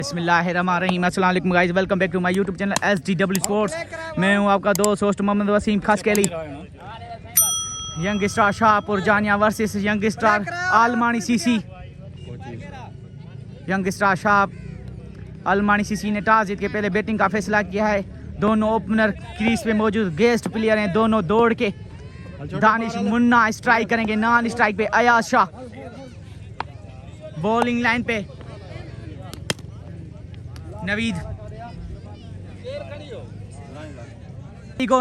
बिस्मिल्लाहिर्रहमानिर्रहीम। अस्सलाम वालेकुम guys, welcome back to my YouTube channel SDW sports. मैं हूं आपका दोस्त host Mohammad Wasim Khaskeli. Young star Shahpur Jania versus young star Almani CC. Young star Shah Almani CC ने टॉस जीत के पहले बैटिंग का फैसला किया है। दोनों ओपनर क्रीज पे मौजूद गेस्ट प्लेयर हैं। दोनों दौड़ के दानिश मुन्ना स्ट्राइक करेंगे, नॉन स्ट्राइक पे अयाज शाह, बॉलिंग लाइन पे नवीद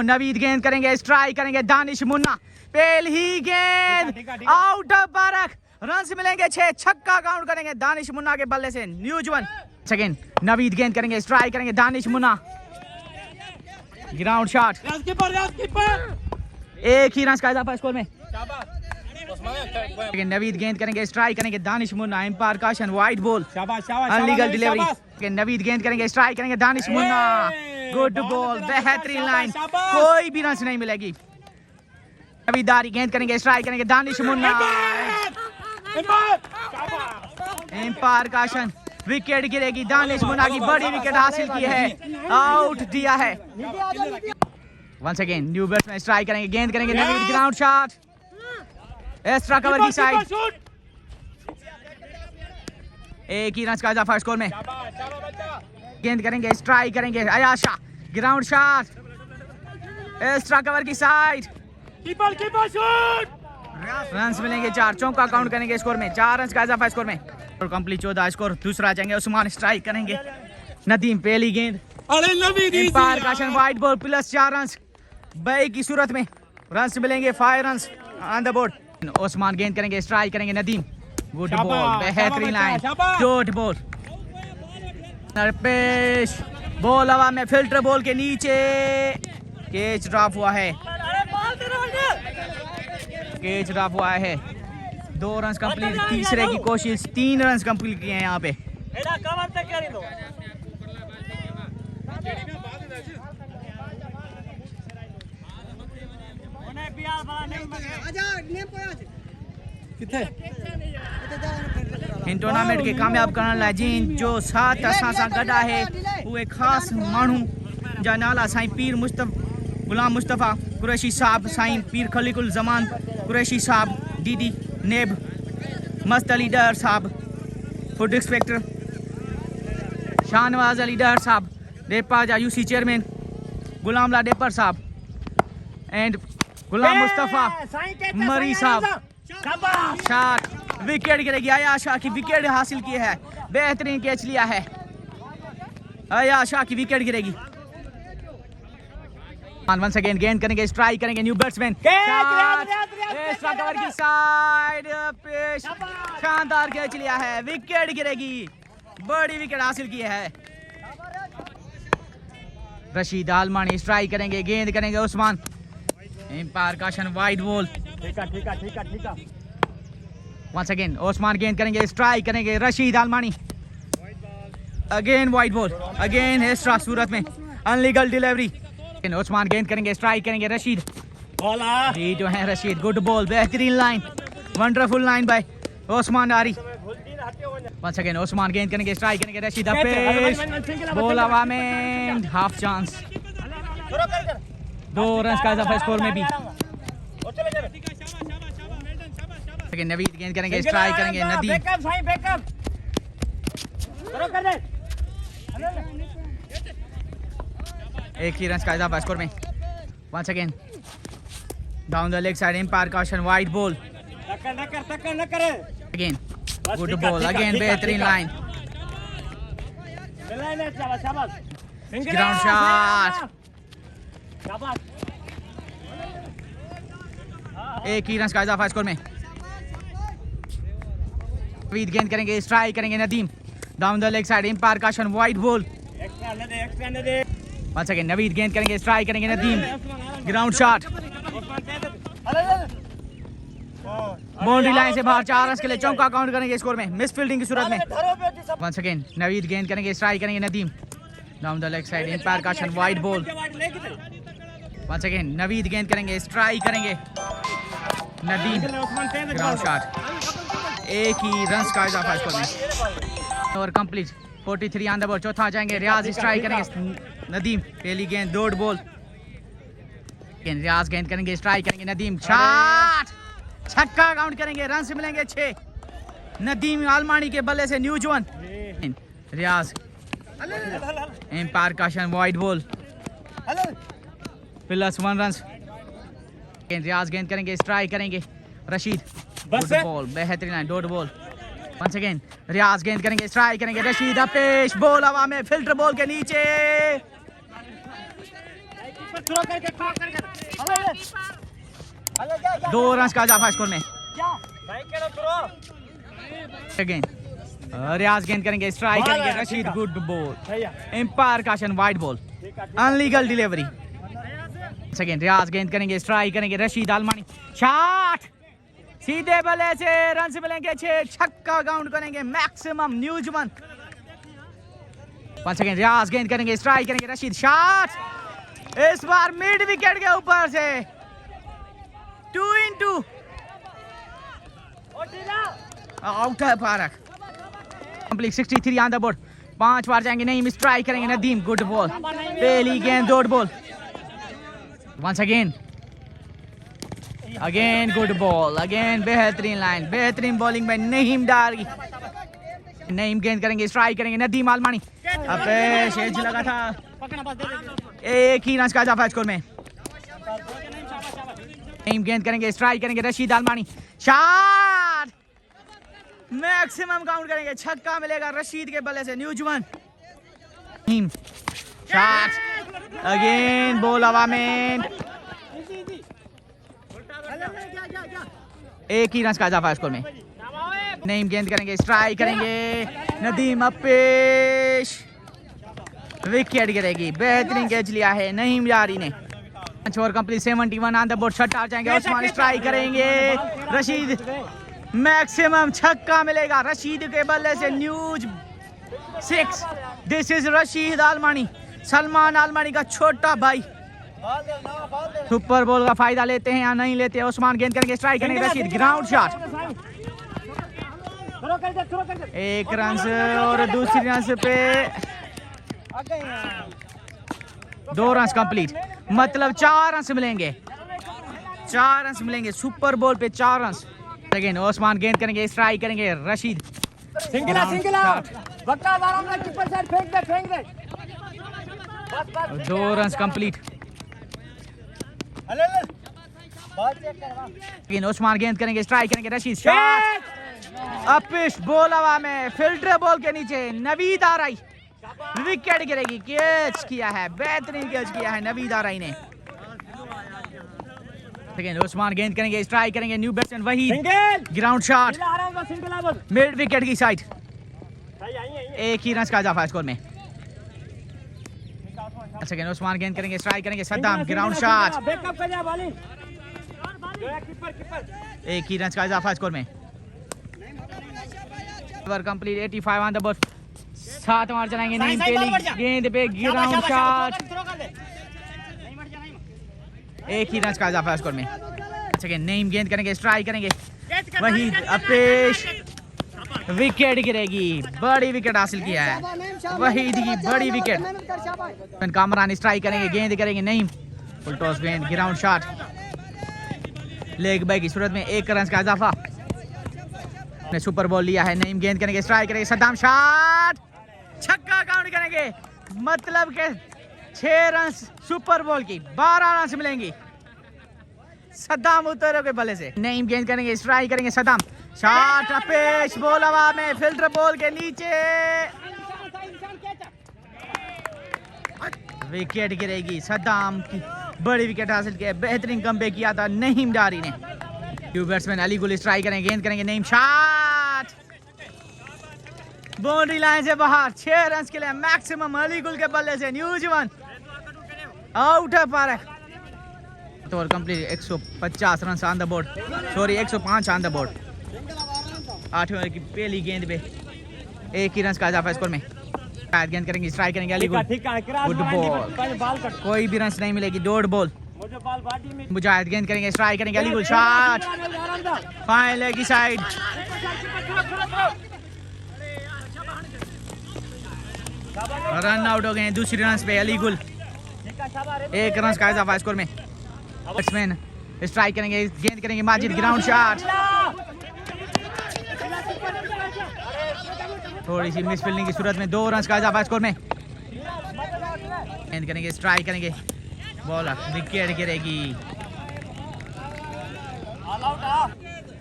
नवीद गेंद करेंगे, स्ट्राइक करेंगे दानिश मुन्ना, पहली गेंद आउट ऑफ बारह, रन मिलेंगे 6, छक्का काउंट करेंगे दानिश मुन्ना के बल्ले से। न्यूज़1 सेकंड, नवीद गेंद करेंगे, स्ट्राइक करेंगे दानिश मुन्ना, ग्राउंड शॉट, एक ही रन का इजाफा स्कोर में। नवीद गेंद करेंगे, स्ट्राइक करेंगे Danish Munna, umpire caution, wide ball, illegal delivery. Naveed गेंद करेंगे, स्ट्राइक करेंगे दानिश मुन्ना, गुड बॉल, बेहतरीन लाइन, कोई भी रन नहीं मिलेगी। नवीदारी गेंद करेंगे, स्ट्राइक करेंगे Danish Munna, umpire caution, wicket गिरेगी। दानिश मुन्ना की बड़ी विकेट हासिल की है, आउट दिया है। Once again new batsman strike करेंगे, गेंद करेंगे Naveed, ground shot, extra cover की साइड, एक ही रन का इजाफा स्कोर में। गेंद करेंगे, स्ट्राइक करेंगे Ayaz Shah, ground shot, extra cover की साइड, रन मिलेंगे 4, चौका काउंट करेंगे स्कोर में, 4 रन का इजाफा स्कोर में। और कंप्लीट 14 स्कोर। दूसरा जाएंगे उस्मान, स्ट्राइक करेंगे नदीम, पहली गेंद, umpire caution, wide ball, plus 4 run bye की सूरत में, रन मिलेंगे 5 run on the board. Usman गेंद करेंगे, स्ट्राइक करेंगे नदीम, गुड बॉल, बेहतरीन लाइन, डॉट बॉल, पेश बॉल हवा में, फिल्टर बॉल के नीचे, कैच ड्रॉप हुआ है, कैच ड्रॉप हुआ है। 2 रन कंप्लीट, तीसरे की कोशिश, 3 रन कंप्लीट किए हैं यहाँ पे। इन टूर्नामेंट के कामयाब करण लाइ जिन जो साथ असां सां गॾु आहे उहे ख़ासि माण्हू जा नाला साईं पीर गुलाम मुस्तफ़ा कुरैशी साहब, साईं पीर खलीकुल ज़मान कुरैशी साहब, डीडी नेब मस्त अली डर साहब, फूड इंस्पेक्टर शाहनवाज अली डर साहब, डेपा जा यूसी चेयरमैन गुलाम ला डेपर साहब एंड गुलाम मुस्तफ़ा मरी साहब। शॉट, विकेट गिरेगी, अयाज शाह की विकेट हासिल की है, बेहतरीन कैच लिया है, अयाज शाह की विकेट गिरेगी। वंस अगेन गेंद करेंगे, स्ट्राइक करेंगे न्यू बैट्समैन, एक्स्ट्रा कवर की साइड, पेश, शानदार कैच लिया है, विकेट गिरेगी, बड़ी विकेट हासिल की है। रशीद आलमानी स्ट्राइक करेंगे, गेंद करेंगे Usman, umpire caution, wide ball, once again Usman गेंद करेंगे, स्ट्राइक करेंगे Rashid Almani, again wide ball, again extra सूरत में, अनलीगल डिलीवरी। उस्मान गेंद करेंगे, स्ट्राइक करेंगे रशीद, जी जो है रशीद, गुड बॉल, बेहतरीन line, wonderful line by Usman Aari. Once again Usman गेंद करेंगे, स्ट्राइक करेंगे रशीद, पेश बॉल हवा में, हाफ चांस, 2 रन का इजाफा स्कोर में भी। नवीद गेंद करेंगे, स्ट्राइक करेंगे नदीम, एक ही रन का इजाफा स्कोर में। Once again down the leg side, umpire caution, wide ball, again good ball, again बेहतरीन लाइन, ग्राउंड शॉट, एक ही रन का इजाफा स्कोर में। नवीद गेंद करेंगे, स्ट्राइक करेंगे Nadeem, down the leg side, umpire caution, wide ball, once again Naveed गेंद करेंगे, स्ट्राइक करेंगे Nadeem, ground shot, boundary line से बाहर, 4 रन के लिए चौका काउंट करेंगे स्कोर में, मिस फील्डिंग की सूरत में। वंस अगेन नवीद गेंद करेंगे, स्ट्राइक करेंगे Nadeem, down the leg side, umpire caution, wide ball, once again Naveed गेंद करेंगे, स्ट्राइक करेंगे नदीम, ग्राउंड शॉट, एक ही रन का इजाफा स्कोर में। और कंप्लीट 43 ऑन द बॉल। चौथा आ जाएंगे, रियाज स्ट्राइक करेंगे, नदीम पहली गेंद डॉट बॉल। रियाज गेंद करेंगे, स्ट्राइक करेंगे, नदीम शॉट, छक्का काउंट करेंगे, रन से मिलेंगे 6। नदीम आलमानी के बल्ले से न्यूजवन। Riyaz umpire caution wide ball +1 run. Riyaz गेंद करेंगे, स्ट्राइक करेंगे, रशीद बॉल बेहतरीन है, dot ball. Once again Riyaz गेंद करेंगे, स्ट्राइक करेंगे, रशीद पेश बॉल हवा में, फिल्टर बॉल के नीचे। 2 रन का इजाफा स्कोर में। अगेन रियाज गेंद करेंगे, स्ट्राइक करेंगे, Rashid good ball, umpire caution wide ball, illegal delivery. Second Riyaz गेंद करेंगे, स्ट्राइक करेंगे, रशीद आलमानी शॉट, सीधे बल्ले से रन से मिलेंगे 6, छक्का काउंट करेंगे मैक्सिमम न्यूजमन। वंस अगेन रियाज गेंद करेंगे, स्ट्राइक करेंगे, रशीद शॉट, इस बार मिड विकेट के ऊपर से 2 in 2 आउट है पारक। Complete 63 on the board. 5 बार जाएंगे, नहीं स्ट्राइक करेंगे, नदीम गुड बॉल, पहली गेंद dot ball. Once again good ball, again बेहतरीन लाइन, बेहतरीन बॉलिंग में नईम डारी। नईम गेंद करेंगे, स्ट्राइक करेंगे, नदीम आलमानी अबे शेज लगा था, एक ही रन का इजाफा स्कोर में। नईम गेंद करेंगे, स्ट्राइक करेंगे, रशीद आलमानी शॉट, मैक्सिमम काउंट करेंगे, छक्का मिलेगा रशीद के बल्ले से न्यूजमन। नईम शॉट, अगेन बॉल हवा में, एक ही रन का इजाफा स्कोर में। नईम गेंद करेंगे, स्ट्राइक करेंगे, नदीम पेश, विकेट गिरेगी, बेहतरीन कैच लिया है नईम यारी ने। Over complete 71 on the board. शट आ जाएंगे, उस्मान स्ट्राइक करेंगे, रशीद मैक्सिमम छक्का मिलेगा रशीद के बल्ले से न्यूज 6। दिस इज रशीद आलमानी, सलमान आलमानी का छोटा भाई। सुपर बॉल का फायदा लेते हैं या नहीं लेते हैं। उस्मान गेंद करेंगे, स्ट्राइक करेंगे, रशीद ग्राउंड शॉट, 1 रन और दूसरी रन पे 2 रन कंप्लीट, मतलब 4 रन मिलेंगे, 4 रन मिलेंगे सुपर बॉल पे 4 रन। लेकिन उस्मान गेंद करेंगे, स्ट्राइक करेंगे, रशीद सिंगला 2 रन कंप्लीट। लेकिन उस्मान गेंद करेंगे, स्ट्राइक करेंगे, रशीद शॉट, अपिश बॉल हवा में, फिल्टर बॉल के नीचे, नवीद आराई विकेट गिरेगी। कैच किया है, बेहतरीन कैच किया है नवीद आराई ने। उस्मान गेंद करेंगे, स्ट्राइक करेंगे, new batsman Waheed ground shot, mid wicket की साइड, 1 ही रन का इजाफा स्कोर में। सेकेंड उस्मान गेंद करेंगे, स्ट्राइक करेंगे, सद्दाम ग्राउंड शॉट, 1 ही रन का इजाफा स्कोर में। Over complete 85 on the ball. 7 मार चलाएंगे, नईम पहली गेंद पे ग्राउंड शॉट, 1 ही रन का इजाफा स्कोर में। सेकेंड नईम गेंद करेंगे, स्ट्राइक करेंगे, वहीद अपेश, विकेट गिरेगी, बड़ी विकेट हासिल किया है वहीद की, बड़ी विकेट। कामरान स्ट्राइक करेंगे, गेंद करेंगे, नईम फुल टॉस गेंद ग्राउंड शॉट, लेग बाय की सूरत में 1 रन का इजाफा। ने सुपर बॉल लिया है, नईम गेंद करेंगे, स्ट्राइक करेंगे, सद्दाम शॉट, छक्का काउंट करेंगे, मतलब के 6 रन सुपर बॉल की, 12 रन मिलेंगी सद्दाम उतरो के बल्ले से। नईम गेंद करेंगे, स्ट्राइक करेंगे, सद्दाम शॉट, पेश बॉल हवा में, फिल्टर बॉल के नीचे, विकेट गिरेगी। सद्दाम की बड़ी विकेट हासिल किया, बेहतरीन कमबैक किया था नईम डारी ने। न्यू बैट्समैन अली गुल स्ट्राइक करेंगे, गेंद करेंगे, नईम शॉट, बाउंड्री लाइन से बाहर, 6 रन के लिए मैक्सिमम अली गुल के बल्ले से न्यूजमन आउट है park. Over complete 150 run on the board, sorry 105 on the board. 8 over की पहली गेंद पे 1 ही रन का इजाफा स्कोर में। गेंद करेंगे, स्ट्राइक करेंगे, अली गुल गुड बॉल, कोई भी रन नहीं मिलेगी, डॉट बॉल। मुजाहिद गेंद करेंगे, स्ट्राइक करेंगे, अली गुल शॉट, फाइन लेग की साइड, रन आउट हो गए हैं दूसरी रन पे अली गुल। 1 रन का इजाफा स्कोर में। बैट्समैन स्ट्राइक करेंगे, गेंद करेंगे माजिद, ग्राउंड शॉट, थोड़ी सी मिस फील्डिंग की सूरत में 2 रन का इजाफा स्कोर में। गेंद करेंगे, स्ट्राइक करेंगे, बॉल विकेट गिरेगी।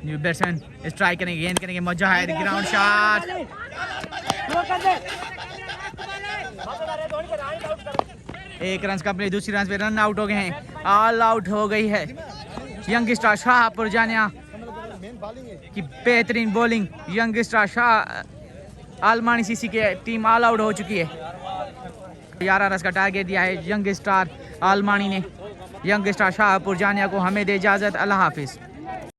न्यू बैट्समैन स्ट्राइक करेंगे, गेंद करेंगे मुजाहिद, ग्राउंड शॉट, 1 रन का प्ले। दूसरी रन पे रन आउट हो गए हैं। ऑल आउट हो गई है यंग स्टार शाहपुर जानिया की बेहतरीन bowling. Young star Shah Almani CC के टीम ऑल आउट हो चुकी है। 11 रन का टारगेट दिया है यंग स्टार आलमानी ने। यंग स्टार शाहपुर जानिया को हमें दे इजाजत। अल्लाह हाफिज।